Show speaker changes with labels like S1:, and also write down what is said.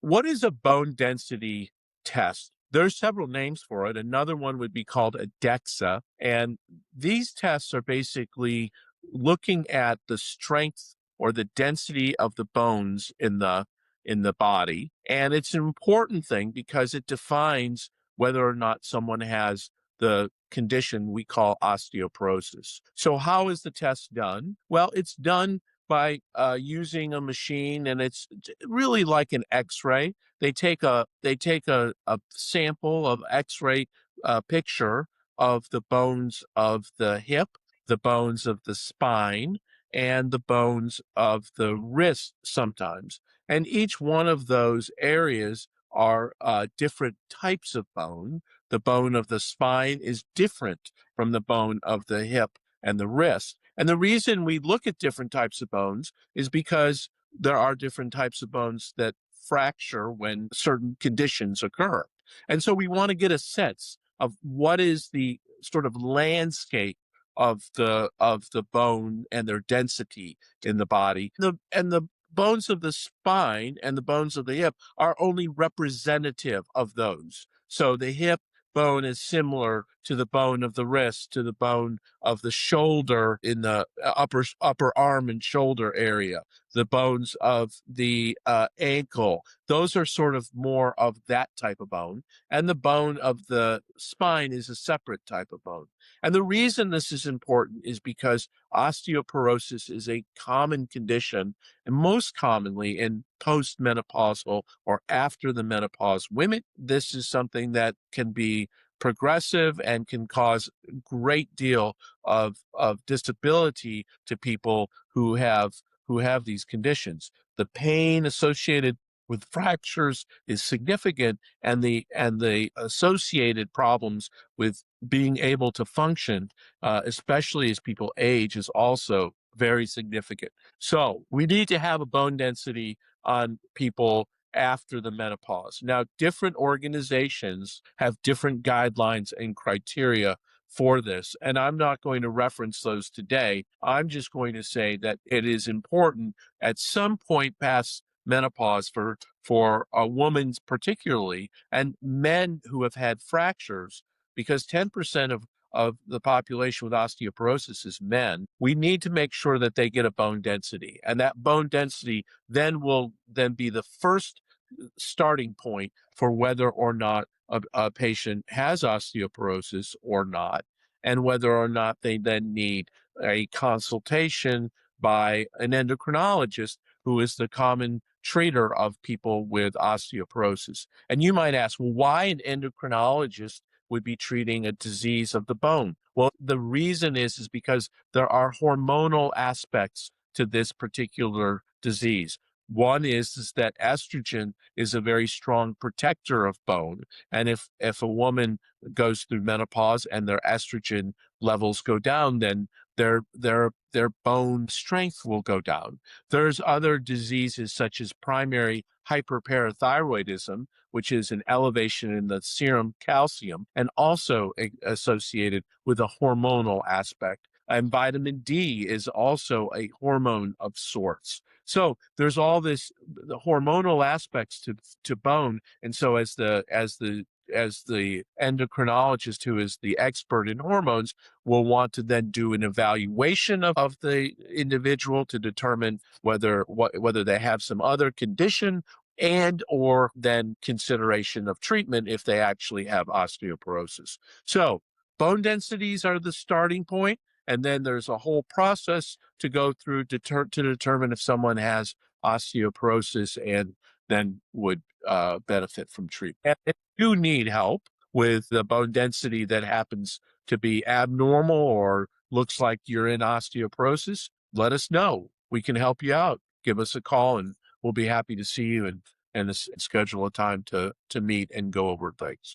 S1: What is a bone density test? There's several names for it. Another one would be called a DEXA. And these tests are basically looking at the strength or the density of the bones in the body. And it's an important thing because it defines whether or not someone has the condition we call osteoporosis. So how is the test done? Well, it's done by using a machine, and it's really like an X-ray. They take a sample of X-ray picture of the bones of the hip, the bones of the spine, and the bones of the wrist sometimes. And each one of those areas are different types of bone. The bone of the spine is different from the bone of the hip and the wrist. And the reason we look at different types of bones is because there are different types of bones that fracture when certain conditions occur. And so we want to get a sense of what is the sort of landscape of the bone and their density in the body. And the bones of the spine and the bones of the hip are only representative of those. So the hip bone is similar to the bone of the wrist, to the bone of the shoulder in the upper arm and shoulder area, the bones of the ankle. Those are sort of more of that type of bone. And the bone of the spine is a separate type of bone. And the reason this is important is because osteoporosis is a common condition, and most commonly in postmenopausal or after the menopause women. This is something that can be progressive and can cause a great deal of disability to people who have these conditions. The pain associated with fractures is significant, and the associated problems with being able to function, especially as people age, is also very significant. So we need to have a bone density on people after the menopause. Now, different organizations have different guidelines and criteria for this, and I'm not going to reference those today. I'm just going to say that it is important at some point past menopause for a woman particularly, and men who have had fractures, because 10% of the population with osteoporosis is men. We need to make sure that they get a bone density, and that bone density then will then be the first starting point for whether or not a patient has osteoporosis or not, and whether or not they then need a consultation by an endocrinologist, who is the common treater of people with osteoporosis. And you might ask, well, why an endocrinologist would be treating a disease of the bone? Well, the reason is because there are hormonal aspects to this particular disease. One is that estrogen is a very strong protector of bone. And if a woman goes through menopause and their estrogen levels go down, then their bone strength will go down. There's other diseases such as primary hyperparathyroidism, which is an elevation in the serum calcium, and also associated with a hormonal aspect. And vitamin D is also a hormone of sorts. So there's all the hormonal aspects to bone. And so as the endocrinologist, who is the expert in hormones, will want to then do an evaluation of the individual to determine whether they have some other condition, and or then consideration of treatment if they actually have osteoporosis. So bone densities are the starting point, and then there's a whole process to go through to determine if someone has osteoporosis and then would benefit from treatment. And if you need help with the bone density that happens to be abnormal or looks like you're in osteoporosis, let us know. We can help you out. Give us a call, and we'll be happy to see you and schedule a time to meet and go over things.